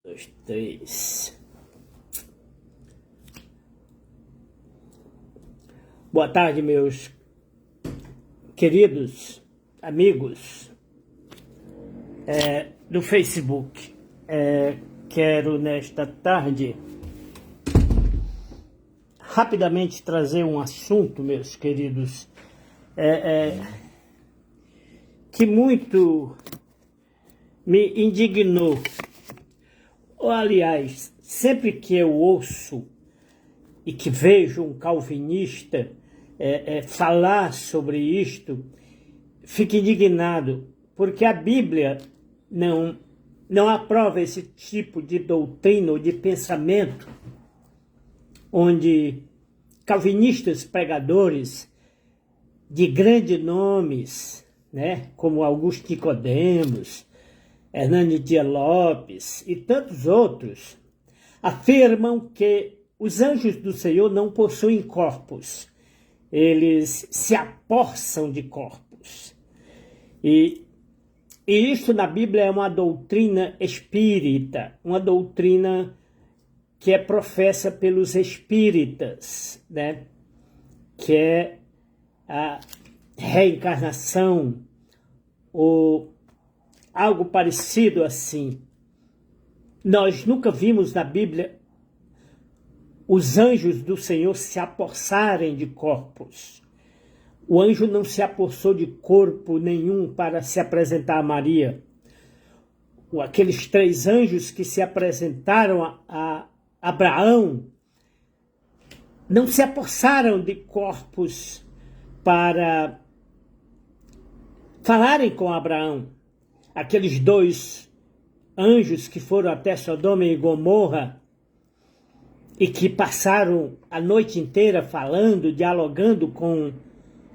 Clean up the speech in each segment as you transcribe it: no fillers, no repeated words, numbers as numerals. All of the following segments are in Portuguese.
Dois, três. Boa tarde, meus queridos amigos do Facebook. Quero nesta tarde rapidamente trazer um assunto, meus queridos, que muito me indignou. Ou, aliás, sempre que eu ouço e que vejo um calvinista falar sobre isto, fico indignado, porque a Bíblia não aprova esse tipo de doutrina ou de pensamento, onde calvinistas pregadores de grandes nomes, né, como Augusto Nicodemos, Hernani Dias Lopes e tantos outros, afirmam que os anjos do Senhor não possuem corpos, eles se apossam de corpos. E isso na Bíblia é uma doutrina espírita, uma doutrina que é professa pelos espíritas, né? Que é a reencarnação ou algo parecido assim. Nós nunca vimos na Bíblia os anjos do Senhor se apossarem de corpos. O anjo não se apossou de corpo nenhum para se apresentar a Maria. Aqueles 3 anjos que se apresentaram a Abraão não se apossaram de corpos para falarem com Abraão. Aqueles 2 anjos que foram até Sodoma e Gomorra e que passaram a noite inteira falando, dialogando com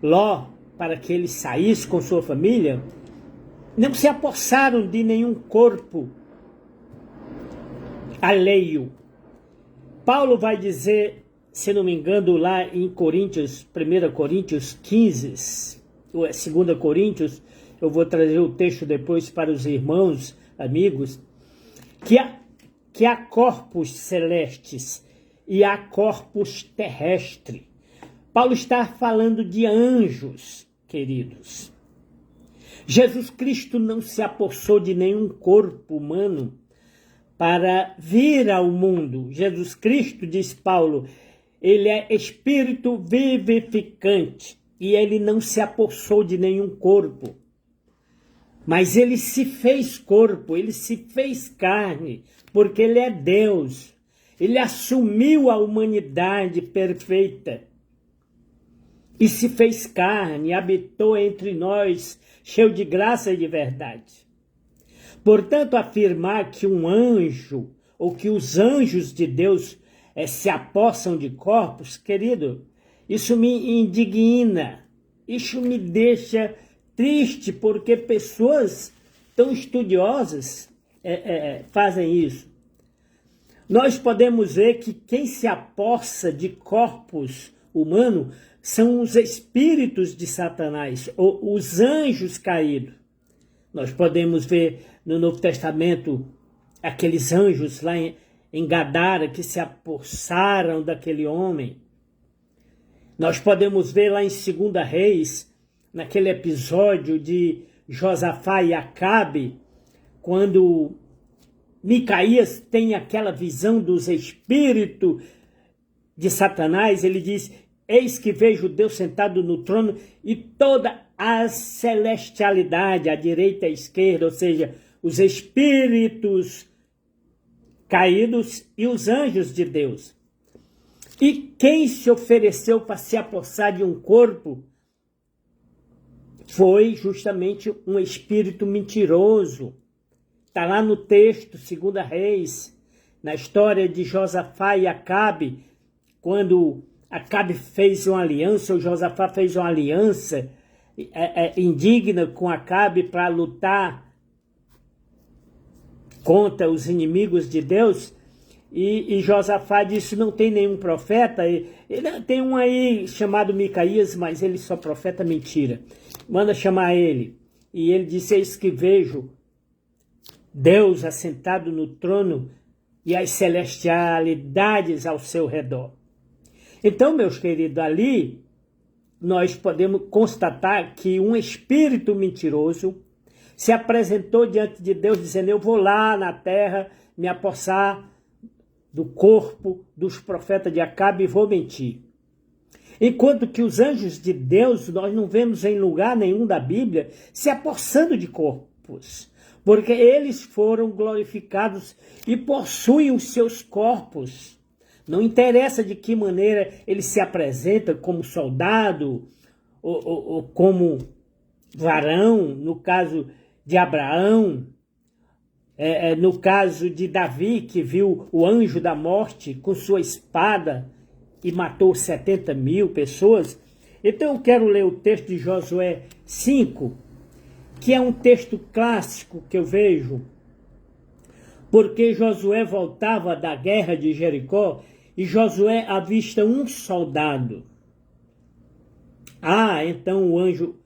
Ló para que ele saísse com sua família, não se apossaram de nenhum corpo alheio. Paulo vai dizer, se não me engano, lá em Coríntios, 1 Coríntios 15, ou 2 Coríntios, eu vou trazer o texto depois para os irmãos, amigos, que há corpos celestes e há corpos terrestres. Paulo está falando de anjos, queridos. Jesus Cristo não se apossou de nenhum corpo humano para vir ao mundo. Jesus Cristo, diz Paulo, ele é espírito vivificante e ele não se apossou de nenhum corpo. Mas ele se fez corpo, ele se fez carne, porque ele é Deus. Ele assumiu a humanidade perfeita e se fez carne, habitou entre nós, cheio de graça e de verdade. Portanto, afirmar que um anjo, ou que os anjos de Deus se apossam de corpos, querido, isso me indigna, isso me deixa triste, porque pessoas tão estudiosas fazem isso. Nós podemos ver que quem se apossa de corpos humanos são os espíritos de Satanás, ou os anjos caídos. Nós podemos ver no Novo Testamento aqueles anjos lá em Gadara que se apossaram daquele homem. Nós podemos ver lá em 2 Reis, naquele episódio de Josafá e Acabe, quando Micaías tem aquela visão dos espíritos de Satanás, ele diz: eis que vejo Deus sentado no trono e toda a celestialidade, à direita e à esquerda, ou seja, os espíritos caídos e os anjos de Deus. E quem se ofereceu para se apossar de um corpo foi justamente um espírito mentiroso. Está lá no texto, 2 Reis, na história de Josafá e Acabe, quando Acabe fez uma aliança, ou Josafá fez uma aliança indigna com Acabe para lutar contra os inimigos de Deus, e Josafá disse: não tem nenhum profeta, tem um aí chamado Micaías, mas ele só profeta mentira, manda chamar ele. E ele disse: eis que vejo Deus assentado no trono e as celestialidades ao seu redor. Então, meus queridos, ali nós podemos constatar que um espírito mentiroso se apresentou diante de Deus dizendo: eu vou lá na terra me apossar do corpo dos profetas de Acabe e vou mentir. Enquanto que os anjos de Deus, nós não vemos em lugar nenhum da Bíblia se apossando de corpos, porque eles foram glorificados e possuem os seus corpos. Não interessa de que maneira ele se apresenta, como soldado ou como varão, no caso de Abraão, no caso de Davi, que viu o anjo da morte com sua espada e matou 70.000 pessoas. Então eu quero ler o texto de Josué 5, que é um texto clássico que eu vejo, porque Josué voltava da guerra de Jericó e Josué avista um soldado. Ah, então o anjo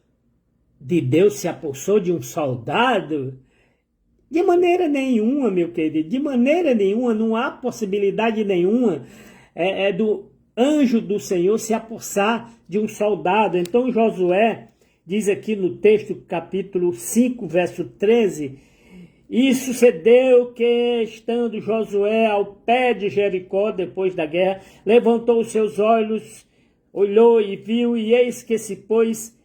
de Deus se apossou de um soldado? De maneira nenhuma, meu querido, de maneira nenhuma, não há possibilidade nenhuma do anjo do Senhor se apossar de um soldado. Então Josué diz aqui no texto, capítulo 5, verso 13, e sucedeu que, estando Josué ao pé de Jericó, depois da guerra, levantou os seus olhos, olhou e viu, e eis que se pôs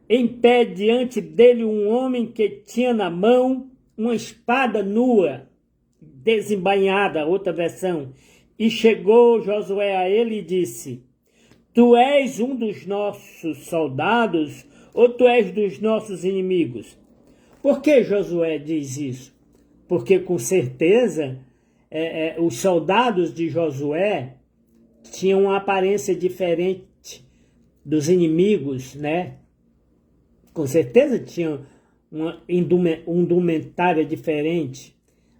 em pé diante dele um homem que tinha na mão uma espada nua, desembainhada, outra versão. E chegou Josué a ele e disse: tu és um dos nossos soldados ou tu és dos nossos inimigos? Por que Josué diz isso? Porque com certeza os soldados de Josué tinham uma aparência diferente dos inimigos, né? Com certeza tinham uma indumentária diferente,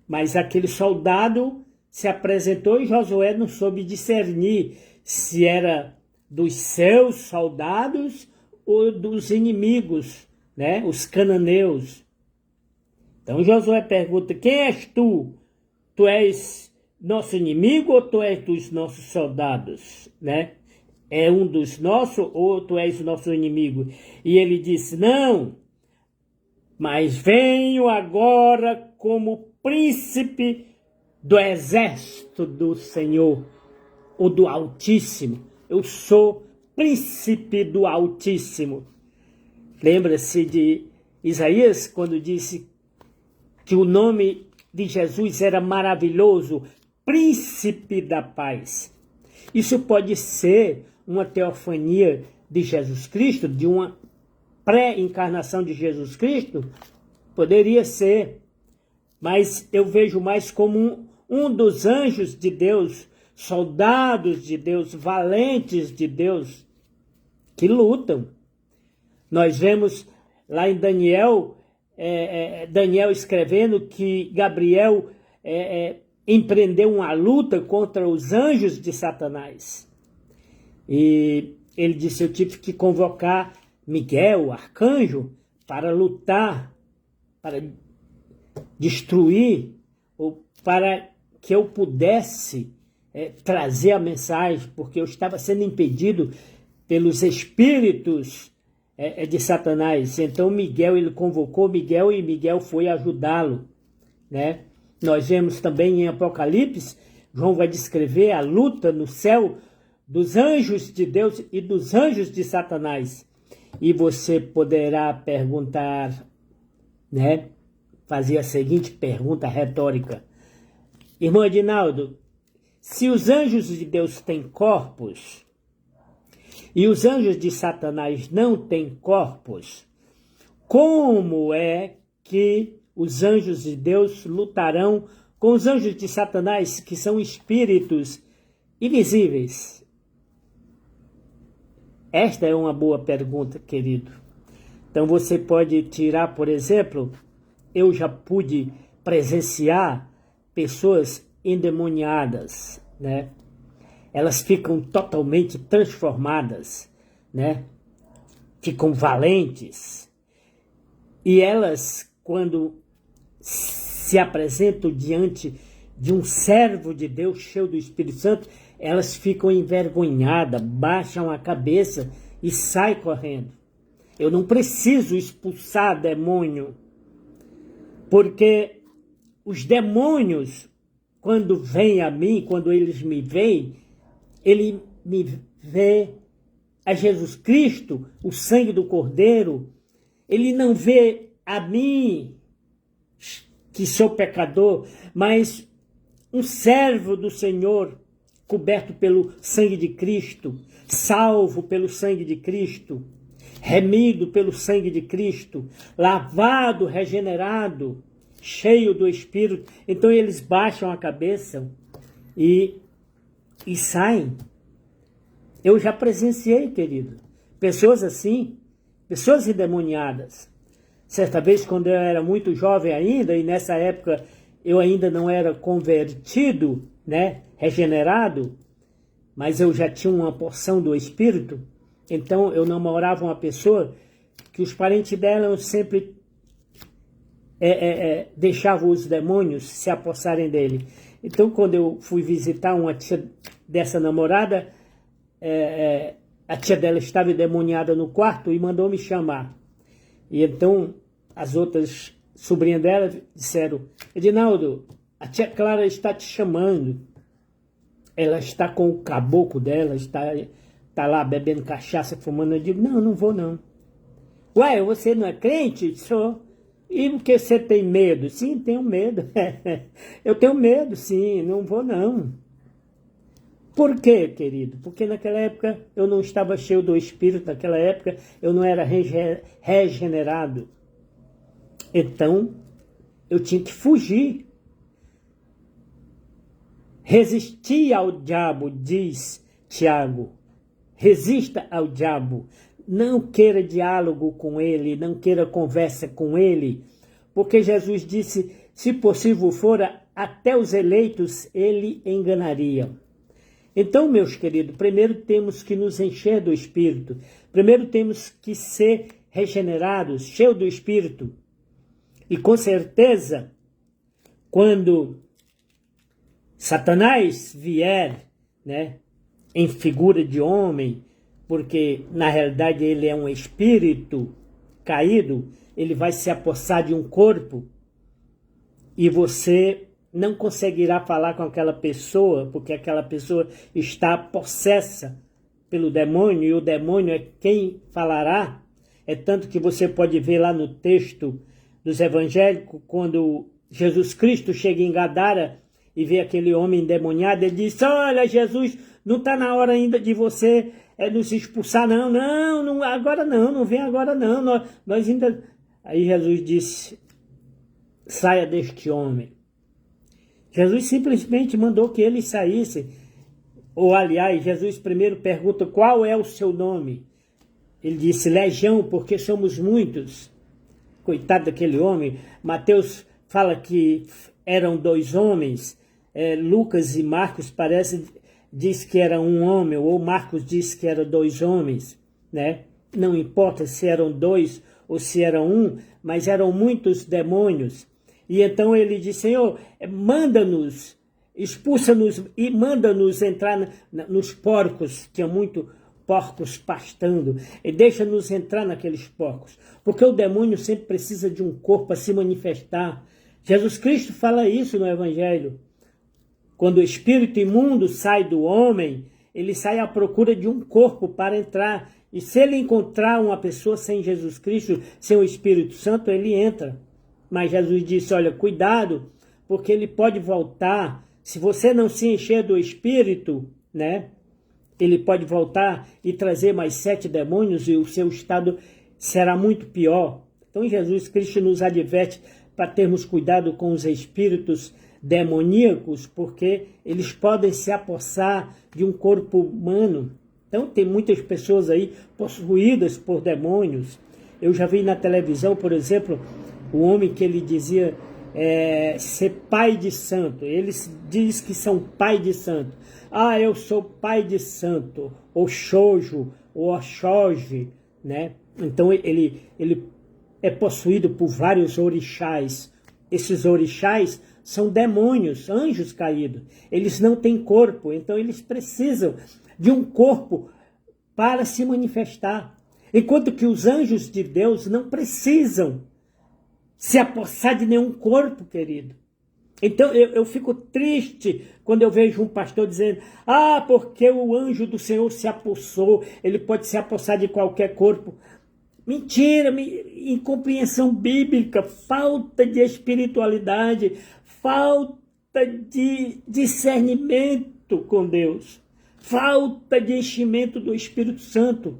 mas aquele soldado se apresentou e Josué não soube discernir se era dos seus soldados ou dos inimigos, né? Os cananeus. Então Josué pergunta: quem és tu? Tu és nosso inimigo ou tu és dos nossos soldados, né? É um dos nossos ou tu és nosso inimigo? E ele disse: não, mas venho agora como príncipe do exército do Senhor, ou do Altíssimo. Eu sou príncipe do Altíssimo. Lembra-se de Isaías, quando disse que o nome de Jesus era maravilhoso, príncipe da paz. Isso pode ser uma teofania de Jesus Cristo, de uma pré-encarnação de Jesus Cristo? Poderia ser, mas eu vejo mais como um dos anjos de Deus, soldados de Deus, valentes de Deus, que lutam. Nós vemos lá em Daniel, Daniel escrevendo que Gabriel empreendeu uma luta contra os anjos de Satanás. E ele disse: eu tive que convocar Miguel, o arcanjo, para lutar, para destruir, ou para que eu pudesse trazer a mensagem, porque eu estava sendo impedido pelos espíritos de Satanás. Então Miguel, ele convocou Miguel e Miguel foi ajudá-lo, né? Nós vemos também em Apocalipse, João vai descrever a luta no céu dos anjos de Deus e dos anjos de Satanás. E você poderá perguntar, né? Fazer a seguinte pergunta retórica: irmão Edinaldo, se os anjos de Deus têm corpos e os anjos de Satanás não têm corpos, como é que os anjos de Deus lutarão com os anjos de Satanás, que são espíritos invisíveis? Esta é uma boa pergunta, querido. Então você pode tirar, por exemplo, eu já pude presenciar pessoas endemoniadas, né? Elas ficam totalmente transformadas, né? Ficam valentes. E elas, quando se apresentam diante de um servo de Deus cheio do Espírito Santo, elas ficam envergonhadas, baixam a cabeça e saem correndo. Eu não preciso expulsar demônio, porque os demônios, quando vêm a mim, quando eles me veem, ele me vê a Jesus Cristo, o sangue do Cordeiro. Ele não vê a mim, que sou pecador, mas um servo do Senhor, coberto pelo sangue de Cristo, salvo pelo sangue de Cristo, remido pelo sangue de Cristo, lavado, regenerado, cheio do Espírito. Então eles baixam a cabeça e saem. Eu já presenciei, querido, pessoas assim, pessoas endemoniadas. Certa vez, quando eu era muito jovem ainda, e nessa época eu ainda não era convertido, né, regenerado, mas eu já tinha uma porção do Espírito. Então eu namorava uma pessoa que os parentes dela sempre deixavam os demônios se apossarem dele. Então quando eu fui visitar uma tia dessa namorada, a tia dela estava endemoniada no quarto e mandou me chamar. E então as outras sobrinhas dela disseram: Edinaldo, a tia Clara está te chamando. Ela está com o caboclo dela, está lá bebendo cachaça, fumando. Eu digo: não vou não. Ué, você não é crente? Sou. E por que você tem medo? Sim, tenho medo. Eu tenho medo, sim, não vou não. Por quê, querido? Porque naquela época eu não estava cheio do Espírito, naquela época eu não era regenerado. Então, eu tinha que fugir. Resistir ao diabo, diz Tiago. Resista ao diabo. Não queira diálogo com ele, não queira conversa com ele. Porque Jesus disse, se possível fora, até os eleitos ele enganaria. Então, meus queridos, primeiro temos que nos encher do Espírito. Primeiro temos que ser regenerados, cheios do Espírito. E com certeza, quando Satanás vier, né, em figura de homem, porque na realidade ele é um espírito caído, ele vai se apossar de um corpo e você não conseguirá falar com aquela pessoa, porque aquela pessoa está possessa pelo demônio, e o demônio é quem falará. É tanto que você pode ver lá no texto dos evangélicos, quando Jesus Cristo chega em Gadara e vê aquele homem endemoniado, ele diz: olha, Jesus, não está na hora ainda de você nos expulsar, não, agora não vem agora não, nós ainda... Aí Jesus disse: saia deste homem. Jesus simplesmente mandou que ele saísse. Ou, aliás, Jesus primeiro pergunta: qual é o seu nome? Ele disse: Legião, porque somos muitos. Coitado daquele homem. Mateus fala que eram 2 homens. Lucas e Marcos diz que era um homem, ou Marcos diz que eram 2 homens, né? Não importa se eram 2 ou se era 1, mas eram muitos demônios. E então ele disse: Senhor, manda-nos, expulsa-nos e manda-nos entrar nos porcos, tinha muito porcos pastando, e deixa-nos entrar naqueles porcos, porque o demônio sempre precisa de um corpo para se manifestar. Jesus Cristo fala isso no Evangelho. Quando o espírito imundo sai do homem, ele sai à procura de um corpo para entrar, e se ele encontrar uma pessoa sem Jesus Cristo, sem o Espírito Santo, ele entra. Mas Jesus disse: olha, cuidado, porque ele pode voltar. Se você não se encher do Espírito, né, ele pode voltar e trazer mais 7 demônios e o seu estado será muito pior. Então Jesus Cristo nos adverte para termos cuidado com os espíritos demoníacos, porque eles podem se apossar de um corpo humano. Então tem muitas pessoas aí possuídas por demônios. Eu já vi na televisão, por exemplo, o homem que ele dizia ser pai de santo. Eles dizem que são pai de santo. Ah, eu sou pai de santo, ou Xojo, ou Oxoge, né? Então ele é possuído por vários orixás, esses orixás são demônios, anjos caídos. Eles não têm corpo, então eles precisam de um corpo para se manifestar. Enquanto que os anjos de Deus não precisam se apossar de nenhum corpo, querido. Então eu fico triste quando eu vejo um pastor dizendo: ah, porque o anjo do Senhor se apossou, ele pode se apossar de qualquer corpo. Mentira, incompreensão bíblica, falta de espiritualidade, falta de discernimento com Deus, falta de enchimento do Espírito Santo.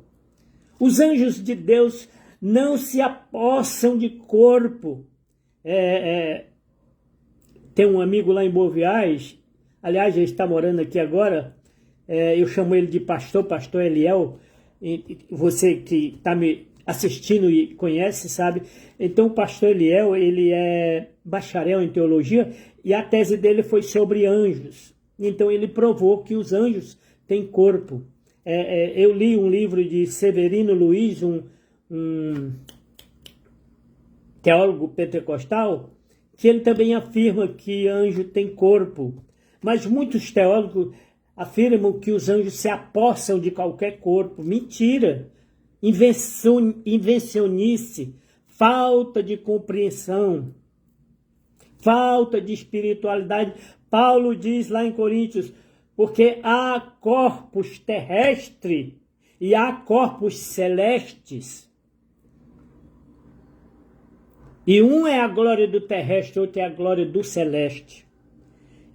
Os anjos de Deus não se apossam de corpo. Tem um amigo lá em Boa Viagem, aliás, ele está morando aqui agora, eu chamo ele de pastor Eliel, você que está me assistindo e conhece, sabe? Então o pastor Eliel, ele é bacharel em teologia e a tese dele foi sobre anjos. Então ele provou que os anjos têm corpo. Eu li um livro de Severino Luiz, um teólogo pentecostal, que ele também afirma que anjo tem corpo. Mas muitos teólogos afirmam que os anjos se apossam de qualquer corpo. Mentira! Invencionice, falta de compreensão, falta de espiritualidade. Paulo diz lá em Coríntios: porque há corpos terrestres e há corpos celestes. E um é a glória do terrestre, outro é a glória do celeste.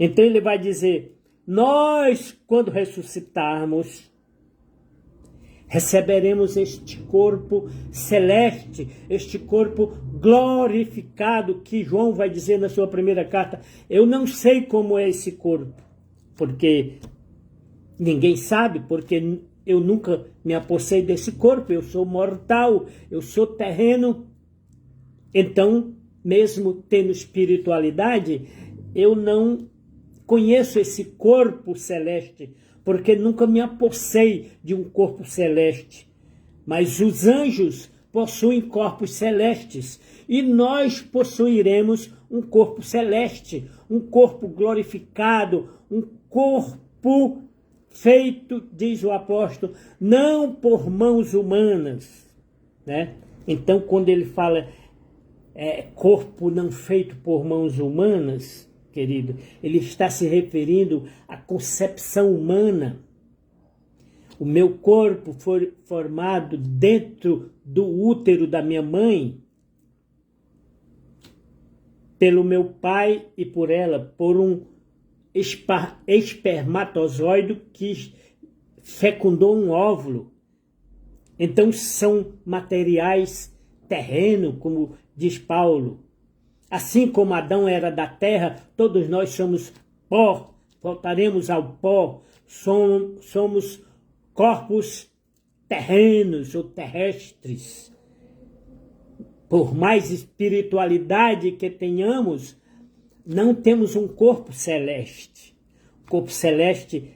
Então ele vai dizer: nós, quando ressuscitarmos, receberemos este corpo celeste, este corpo glorificado, que João vai dizer na sua primeira carta. Eu não sei como é esse corpo, porque ninguém sabe, porque eu nunca me apossei desse corpo, eu sou mortal, eu sou terreno. Então, mesmo tendo espiritualidade, eu não conheço esse corpo celeste, porque nunca me apossei de um corpo celeste. Mas os anjos possuem corpos celestes, e nós possuiremos um corpo celeste, um corpo glorificado, um corpo feito, diz o apóstolo, não por mãos humanas, né? Então, quando ele fala corpo não feito por mãos humanas, querido, ele está se referindo à concepção humana. O meu corpo foi formado dentro do útero da minha mãe, pelo meu pai e por ela, por um espermatozoide que fecundou um óvulo. Então são materiais terrenos, como diz Paulo. Assim como Adão era da terra, todos nós somos pó, voltaremos ao pó, somos corpos terrenos ou terrestres. Por mais espiritualidade que tenhamos, não temos um corpo celeste. O corpo celeste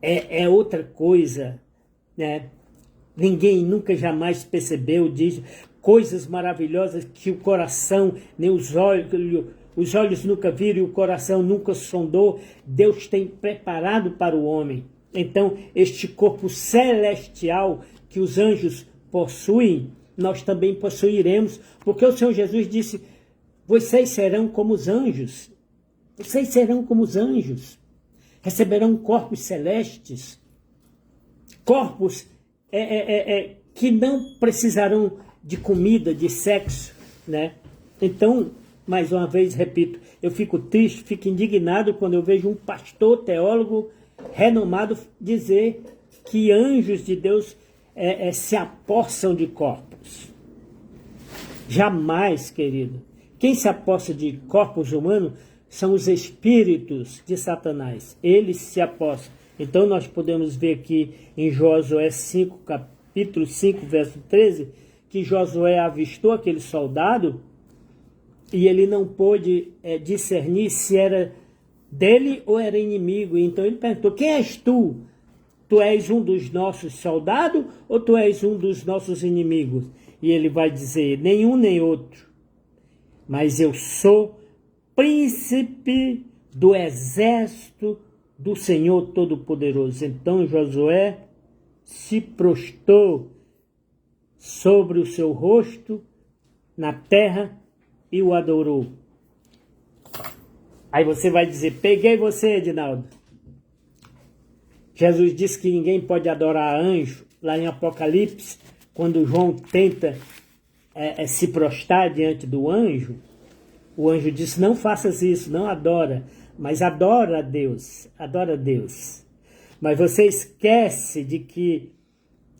é outra coisa, né? Ninguém nunca jamais percebeu disso. Coisas maravilhosas que o coração, nem os olhos nunca viram e o coração nunca sondou, Deus tem preparado para o homem. Então, este corpo celestial que os anjos possuem, nós também possuiremos, porque o Senhor Jesus disse: vocês serão como os anjos. Vocês serão como os anjos. Receberão corpos celestes, corpos que não precisarão de comida, de sexo, né? Então, mais uma vez, repito, eu fico triste, fico indignado quando eu vejo um pastor teólogo renomado dizer que anjos de Deus se apossam de corpos. Jamais, querido. Quem se apossa de corpos humanos são os espíritos de Satanás. Eles se apossam. Então nós podemos ver aqui em Josué 5, capítulo 5, verso 13, que Josué avistou aquele soldado e ele não pôde discernir se era dele ou era inimigo. Então ele perguntou: quem és tu? Tu és um dos nossos soldados ou tu és um dos nossos inimigos? E ele vai dizer: nenhum nem outro. mas eu sou príncipe do exército do Senhor Todo-Poderoso. Então Josué se prostrou sobre o seu rosto na terra e o adorou. Aí você vai dizer, peguei você, Edinaldo. Jesus disse que ninguém pode adorar anjo, lá em Apocalipse, quando João tenta se prostrar diante do anjo, o anjo disse, não faças isso, não adora, mas adora a Deus, adora a Deus. Mas você esquece de que,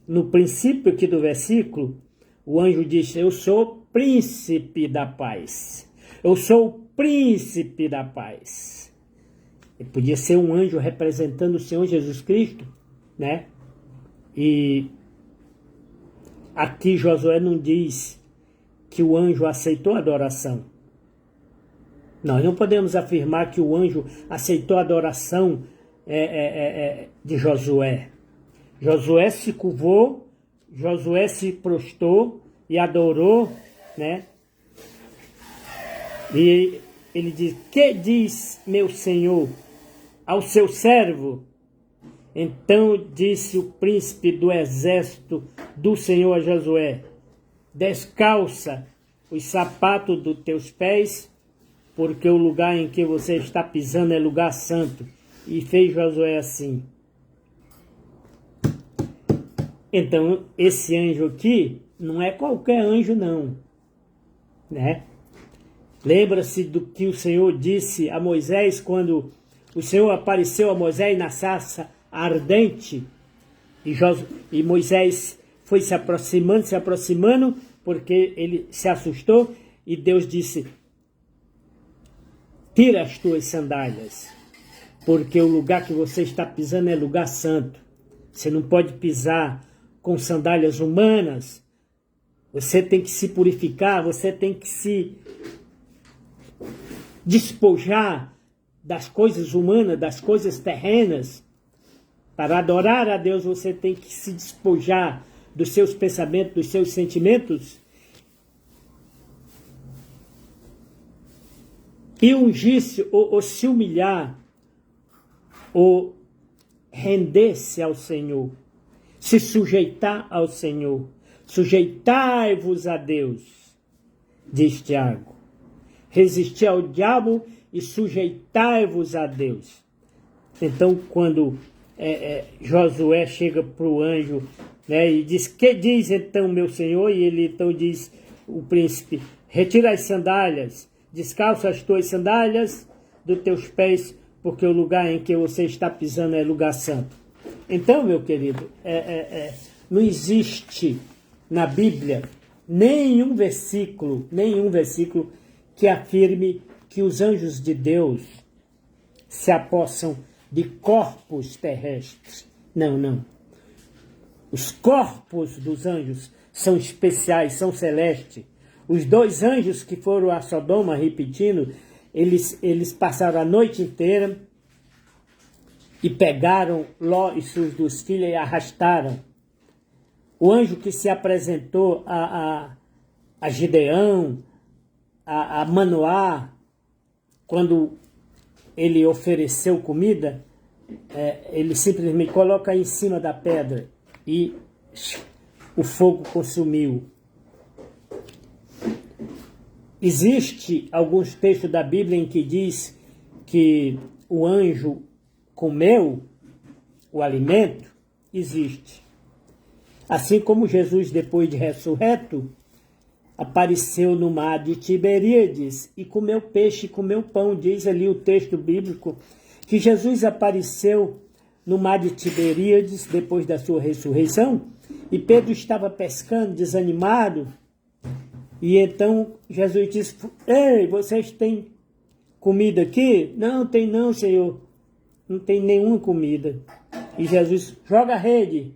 no princípio aqui do versículo, o anjo diz, eu sou príncipe da paz, eu sou o príncipe da paz. Ele podia ser um anjo representando o Senhor Jesus Cristo, né? E aqui Josué não diz que o anjo aceitou a adoração. Nós não podemos afirmar que o anjo aceitou a adoração de Josué. Josué se curvou, Josué se prostrou e adorou, né? E ele diz, que diz meu Senhor ao seu servo? Então disse o príncipe do exército do Senhor a Josué, descalça os sapatos dos teus pés, porque o lugar em que você está pisando é lugar santo. E fez Josué assim. Então, esse anjo aqui não é qualquer anjo não, né? Lembra-se do que o Senhor disse a Moisés quando o Senhor apareceu a Moisés na sarça ardente e Moisés foi se aproximando, porque ele se assustou e Deus disse, tira as tuas sandálias, porque o lugar que você está pisando é lugar santo. Você não pode pisar com sandálias humanas, você tem que se purificar, você tem que se despojar das coisas humanas, das coisas terrenas. Para adorar a Deus você tem que se despojar dos seus pensamentos, dos seus sentimentos e ungir-se ou se humilhar ou render-se ao Senhor, se sujeitar ao Senhor. Sujeitai-vos a Deus, diz Tiago. Resistir ao diabo e sujeitai-vos a Deus. Então, quando Josué chega para o anjo, né, e diz, que diz então meu Senhor? E ele então diz, o príncipe, retira as sandálias, descalça as tuas sandálias dos teus pés, porque o lugar em que você está pisando é lugar santo. Então, meu querido, não existe na Bíblia nenhum versículo que afirme que os anjos de Deus se apossam de corpos terrestres. Não, não. Os corpos dos anjos são especiais, são celestes. Os dois anjos que foram a Sodoma, repetindo, eles passaram a noite inteira e pegaram Ló e seus duas filhas e arrastaram. O anjo que se apresentou a Gideão, a Manoá, quando ele ofereceu comida, ele simplesmente coloca em cima da pedra e o fogo consumiu. Existe alguns textos da Bíblia em que diz que o anjo comeu o alimento. Existe. Assim como Jesus, depois de ressurreto, apareceu no mar de Tiberíades e comeu peixe e comeu pão. Diz ali o texto bíblico que Jesus apareceu no mar de Tiberíades depois da sua ressurreição e Pedro estava pescando, desanimado, e então Jesus disse, ei, vocês têm comida aqui? Não, tem não, Senhor, não tem nenhuma comida. E Jesus, joga a rede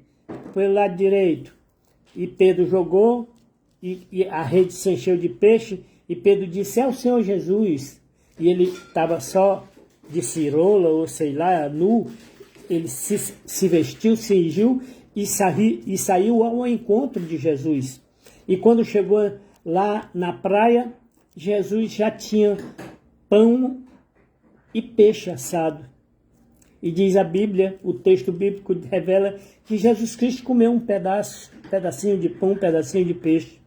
pelo lado direito, e Pedro jogou, e a rede se encheu de peixe, e Pedro disse, é o Senhor Jesus. E ele estava só de cirola, ou sei lá, nu. Ele se vestiu, se cingiu e saiu ao encontro de Jesus. E quando chegou lá na praia, Jesus já tinha pão e peixe assado. E diz a Bíblia, o texto bíblico revela que Jesus Cristo comeu um pedacinho de pão, um pedacinho de peixe.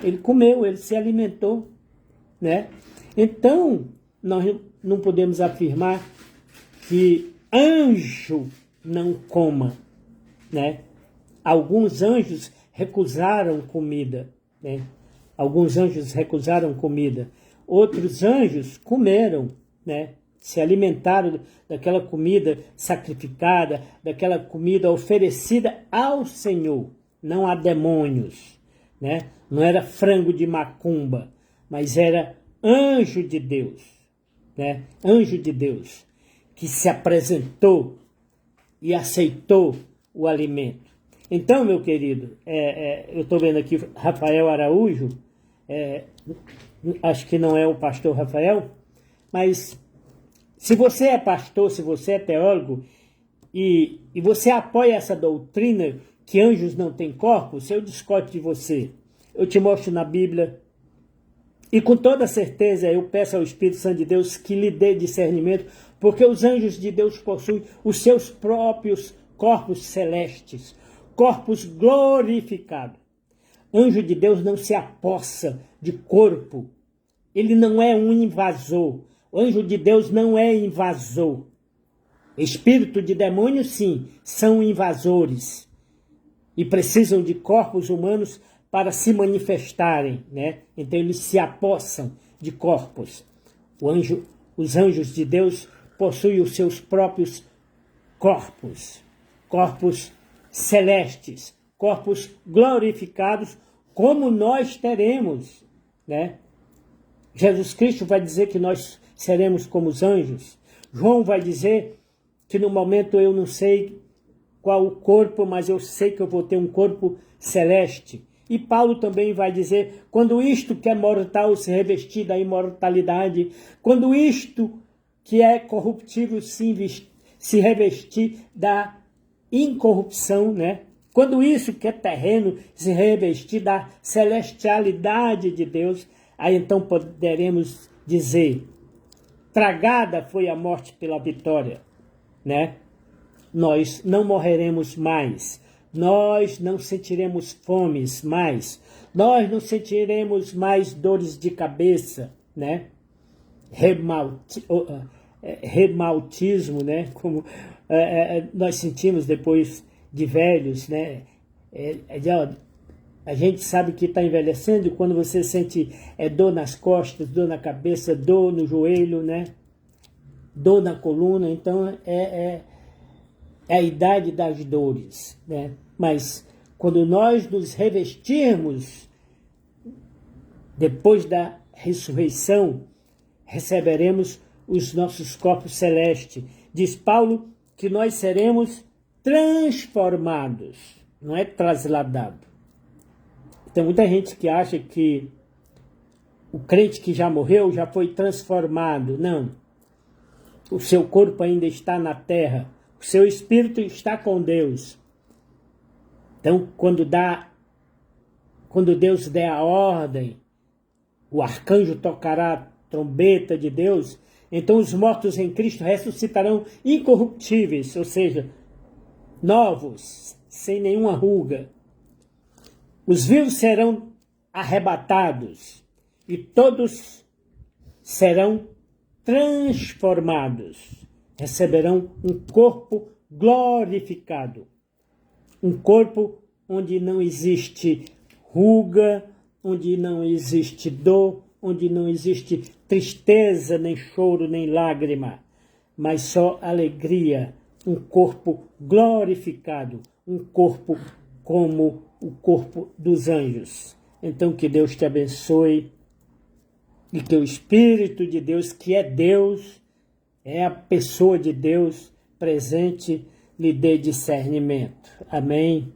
Ele comeu, ele se alimentou, né? Então, nós não podemos afirmar que anjo não coma, né? Alguns anjos recusaram comida, né? Alguns anjos recusaram comida. Outros anjos comeram, né? Se alimentaram daquela comida sacrificada, daquela comida oferecida ao Senhor, não a demônios, né? Não era frango de macumba, mas era anjo de Deus, né? Anjo de Deus, que se apresentou e aceitou o alimento. Então, meu querido, eu estou vendo aqui Rafael Araújo, acho que não é o pastor Rafael, mas se você é pastor, se você é teólogo, e você apoia essa doutrina que anjos não têm corpos, eu discordo de você. Eu te mostro na Bíblia, e com toda certeza eu peço ao Espírito Santo de Deus que lhe dê discernimento, porque os anjos de Deus possuem os seus próprios corpos celestes, corpos glorificados. Anjo de Deus não se apossa de corpo, ele não é um invasor. O anjo de Deus não é invasor. Espírito de demônio, sim, são invasores e precisam de corpos humanos para se manifestarem, né? Então eles se apossam de corpos. Os anjos de Deus possuem os seus próprios corpos, corpos celestes, corpos glorificados, como nós teremos, né? Jesus Cristo vai dizer que nós seremos como os anjos. João vai dizer que no momento eu não sei qual o corpo, mas eu sei que eu vou ter um corpo celeste. E Paulo também vai dizer, quando isto que é mortal se revestir da imortalidade, quando isto que é corruptível se revestir da incorrupção, né? Quando isso que é terreno se revestir da celestialidade de Deus, aí então poderemos dizer, tragada foi a morte pela vitória, né? Nós não morreremos mais, nós não sentiremos fomes mais, nós não sentiremos mais dores de cabeça, né? Reumatismo, né? Como nós sentimos depois de velhos, né? A gente sabe que está envelhecendo quando você sente dor nas costas, dor na cabeça, dor no joelho, né? Dor na coluna. Então, é a idade das dores, né? Mas quando nós nos revestirmos, depois da ressurreição, receberemos os nossos corpos celestes. Diz Paulo que nós seremos transformados, não é trasladado. Tem muita gente que acha que o crente que já morreu já foi transformado. Não. O seu corpo ainda está na terra. O seu espírito está com Deus. Então, quando Deus der a ordem, o arcanjo tocará a trombeta de Deus, então os mortos em Cristo ressuscitarão incorruptíveis, ou seja, novos, sem nenhuma ruga. Os vivos serão arrebatados e todos serão transformados. Receberão um corpo glorificado. Um corpo onde não existe ruga, onde não existe dor, onde não existe tristeza, nem choro, nem lágrima, mas só alegria. Um corpo glorificado, um corpo como o corpo dos anjos. Então que Deus te abençoe e que o Espírito de Deus, que é Deus, é a pessoa de Deus presente, lhe dê discernimento. Amém.